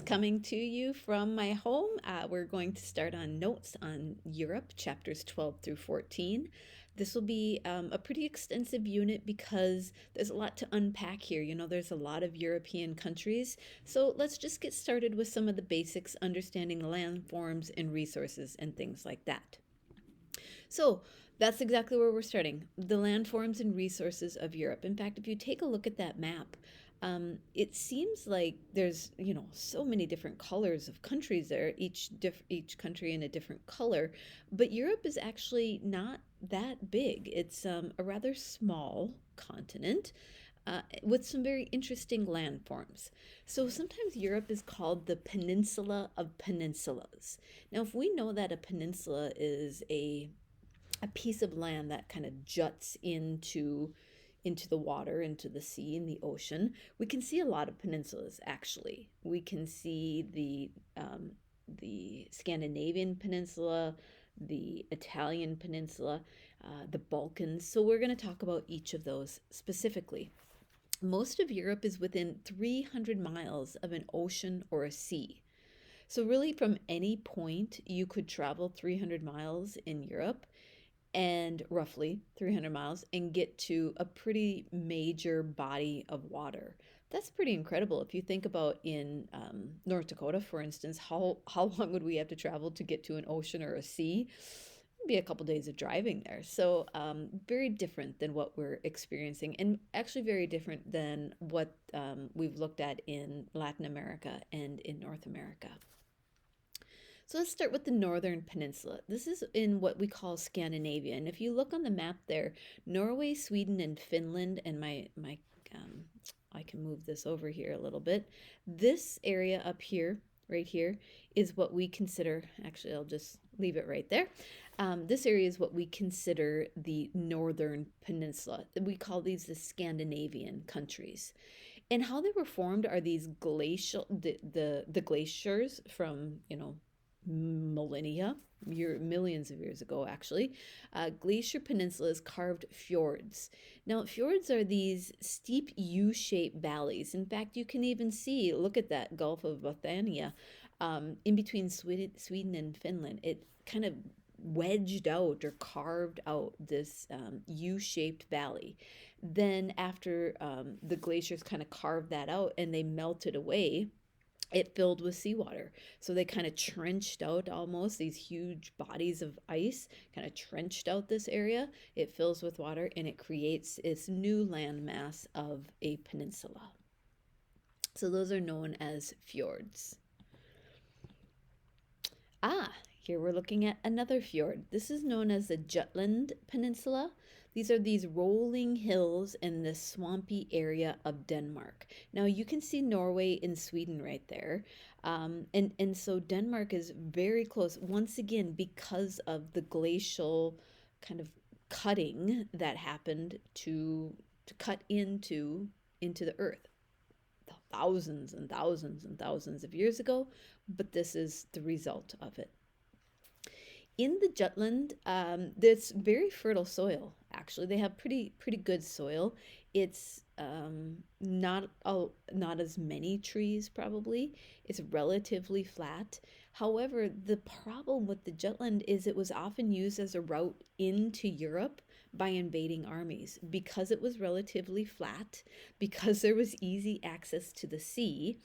Coming to you from my home. We're going to start on notes on Europe, chapters 12 through 14. This will be a pretty extensive unit because there's a lot to unpack here. There's a lot of European countries. So let's just get started with some of the basics, understanding landforms and resources and things like that. So that's exactly where we're starting, the landforms and resources of Europe. In fact, if you take a look at that map, it seems like there's so many different colors of countries there, each country in a different color, but Europe is actually not that big. It's a rather small continent. With some very interesting landforms. So sometimes Europe is called the peninsula of peninsulas. Now, if we know that a peninsula is a piece of land that kind of juts into the water, into the sea and the ocean, we can see a lot of peninsulas. Actually, we can see the Scandinavian peninsula, the Italian peninsula, the Balkans. So we're going to talk about each of those specifically. Most of Europe is within 300 miles of an ocean or a sea. So really, from any point, you could travel 300 miles in Europe, and roughly 300 miles, and get to a pretty major body of water. That's pretty incredible. If you think about in North Dakota, for instance, how long would we have to travel to get to an ocean or a sea? It'd be a couple days of driving there. So very different than what we're experiencing, and actually very different than what we've looked at in Latin America and in North America. So let's start with the Northern Peninsula. This is in what we call Scandinavia. And if you look on the map there, Norway, Sweden, and Finland, and I can move this over here a little bit. This area up here, right here, is what we consider, actually, I'll just leave it right there. This area is what we consider the Northern Peninsula. We call these the Scandinavian countries. And how they were formed are these the glaciers from, millennia, millions of years ago, actually. Glacier peninsulas carved fjords. Now, fjords are these steep U-shaped valleys. In fact, you can even see, look at that Gulf of Bothnia, in between Sweden and Finland. It kind of wedged out or carved out this U-shaped valley. Then after the glaciers kind of carved that out and they melted away, it filled with seawater. So they kind of trenched out almost these huge bodies of ice, kind of trenched out this area. It fills with water and it creates this new landmass of a peninsula. So those are known as fjords. Here we're looking at another fjord. This is known as the Jutland Peninsula. These are these rolling hills in the swampy area of Denmark. Now you can see Norway and Sweden right there. And so Denmark is very close, once again, because of the glacial kind of cutting that happened to cut into the earth thousands and thousands and thousands of years ago, but this is the result of it. In the Jutland, there's very fertile soil. Actually, they have pretty good soil. It's not as many trees probably. It's relatively flat. However, the problem with the Jutland is it was often used as a route into Europe by invading armies because it was relatively flat, because there was easy access to the sea.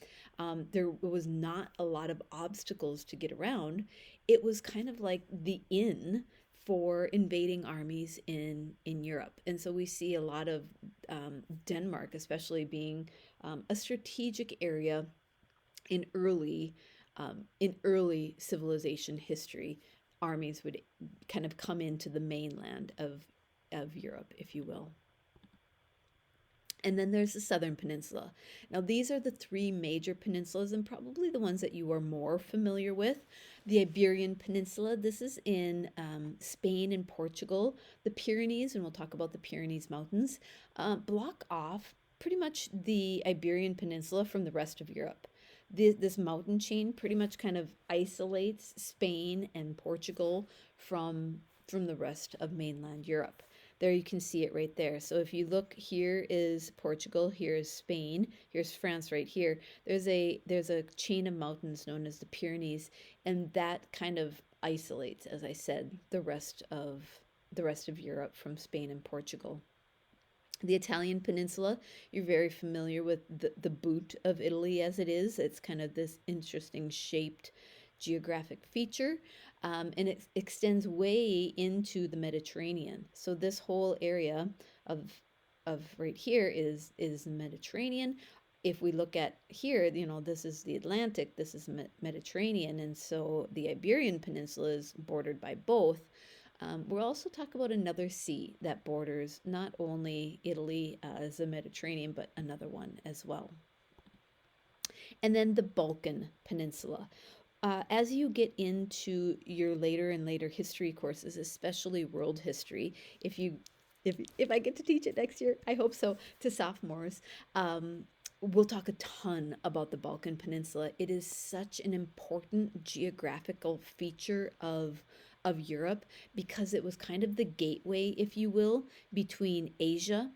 There was not a lot of obstacles to get around. It was kind of like the inn for invading armies in Europe. And so we see a lot of Denmark, especially being a strategic area in early civilization history. Armies would kind of come into the mainland of Europe, if you will. And then there's the Southern Peninsula. Now, these are the three major peninsulas and probably the ones that you are more familiar with. The Iberian Peninsula, this is in Spain and Portugal. The Pyrenees, and we'll talk about the Pyrenees Mountains, block off pretty much the Iberian Peninsula from the rest of Europe. This mountain chain pretty much kind of isolates Spain and Portugal from the rest of mainland Europe. There you can see it right there. So if you look, here is Portugal, here is Spain, here's France right here. There's a chain of mountains known as the Pyrenees, and that kind of isolates, as I said, the rest of Europe from Spain and Portugal. The Italian peninsula, you're very familiar with the boot of Italy as it is. It's kind of this interesting shaped geographic feature, and it extends way into the Mediterranean. So this whole area of right here is the Mediterranean. If we look at here, this is the Atlantic, this is Mediterranean, and so the Iberian Peninsula is bordered by both. We'll also talk about another sea that borders not only Italy as the Mediterranean, but another one as well. And then the Balkan Peninsula. As you get into your later and later history courses, especially world history, if I get to teach it next year, I hope so, to sophomores, we'll talk a ton about the Balkan Peninsula. It is such an important geographical feature of Europe because it was kind of the gateway, if you will, between Asia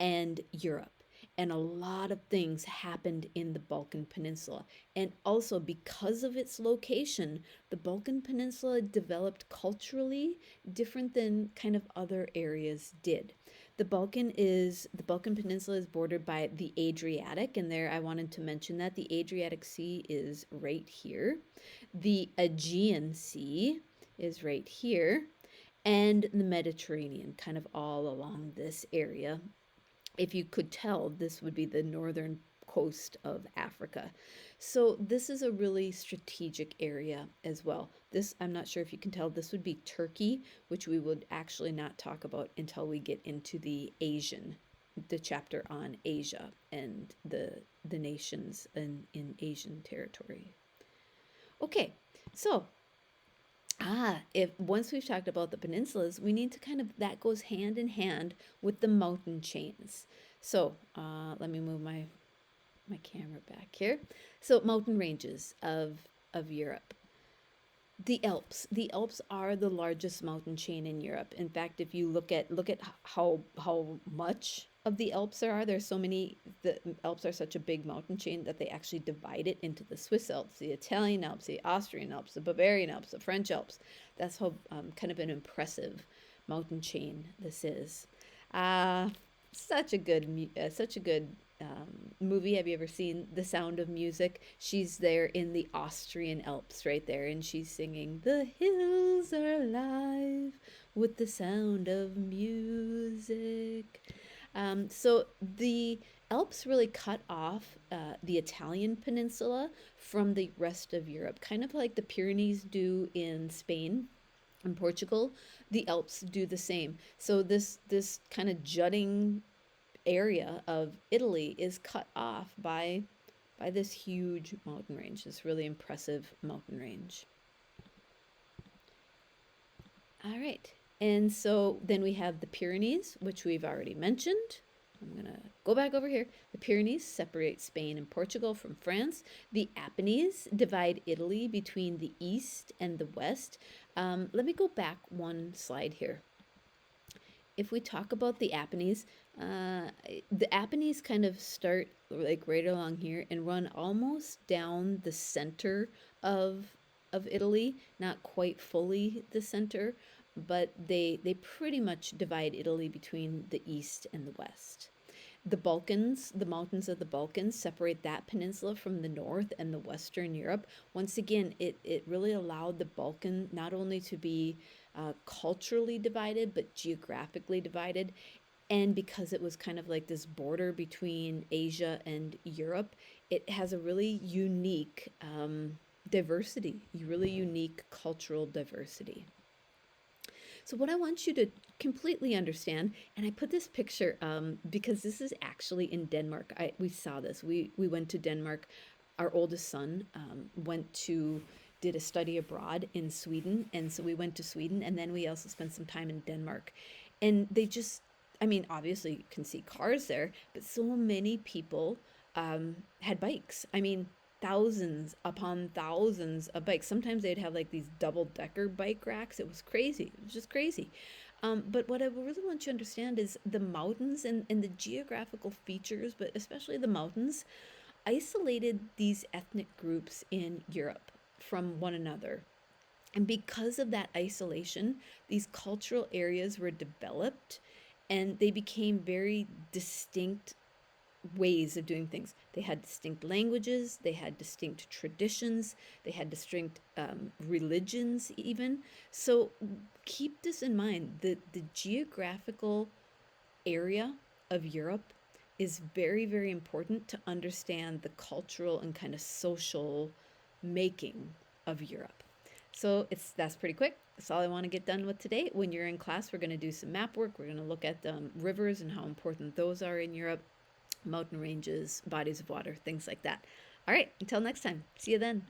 and Europe. And a lot of things happened in the Balkan Peninsula. And also, because of its location, the Balkan Peninsula developed culturally different than kind of other areas did. The Balkan Peninsula is bordered by the Adriatic, and there I wanted to mention that the Adriatic Sea is right here. The Aegean Sea is right here, and the Mediterranean kind of all along this area. If you could tell, this would be the northern coast of Africa. So this is a really strategic area as well. This, I'm not sure if you can tell, this would be Turkey, which we would actually not talk about until we get into the chapter on Asia and the nations in Asian territory. Okay, so if once we've talked about the peninsulas, we need to kind of, that goes hand in hand with the mountain chains. So let me move my camera back here. So mountain ranges of Europe. The Alps. The Alps are the largest mountain chain in Europe. In fact, if you look at how much of the Alps there are, there's so many. The Alps are such a big mountain chain that they actually divide it into the Swiss Alps, the Italian Alps, the Austrian Alps, the Bavarian Alps, the French Alps. That's how kind of an impressive mountain chain this is. Uh, such a good movie. Have you ever seen The Sound of Music? She's there in the Austrian Alps right there, and she's singing, "The hills are alive with the sound of music." So the Alps really cut off the Italian peninsula from the rest of Europe, kind of like the Pyrenees do in Spain and Portugal. The Alps do the same. So this kind of jutting area of Italy is cut off by this huge mountain range, this really impressive mountain range. All right. And so then we have the Pyrenees, which we've already mentioned. I'm going to go back over here. The Pyrenees separate Spain and Portugal from France. The Apennines divide Italy between the east and the west. Let me go back one slide here. If we talk about the Apennines kind of start like right along here and run almost down the center of Italy, not quite fully the center, but they pretty much divide Italy between the east and the west. The Balkans, the mountains of the Balkans separate that peninsula from the north and the Western Europe. Once again, it really allowed the Balkan not only to be culturally divided, but geographically divided. And because it was kind of like this border between Asia and Europe, it has a really unique diversity, really unique cultural diversity. So what I want you to completely understand, and I put this picture because this is actually in Denmark. We saw this. We went to Denmark. Our oldest son did a study abroad in Sweden, and so we went to Sweden, and then we also spent some time in Denmark. And I mean, obviously you can see cars there, but so many people had bikes. I mean, thousands upon thousands of bikes. Sometimes they'd have like these double-decker bike racks. It was crazy. It was just crazy. But what I really want you to understand is the mountains and the geographical features, but especially the mountains, isolated these ethnic groups in Europe from one another. And because of that isolation, these cultural areas were developed and they became very distinct ways of doing things. They had distinct languages, they had distinct traditions, they had distinct religions, even. So keep this in mind. The geographical area of Europe is very, very important to understand the cultural and kind of social making of Europe. So that's pretty quick. That's all I want to get done with today. When you're in class, we're going to do some map work. We're going to look at rivers and how important those are in Europe, mountain ranges, bodies of water, things like that. All right, until next time. See you then.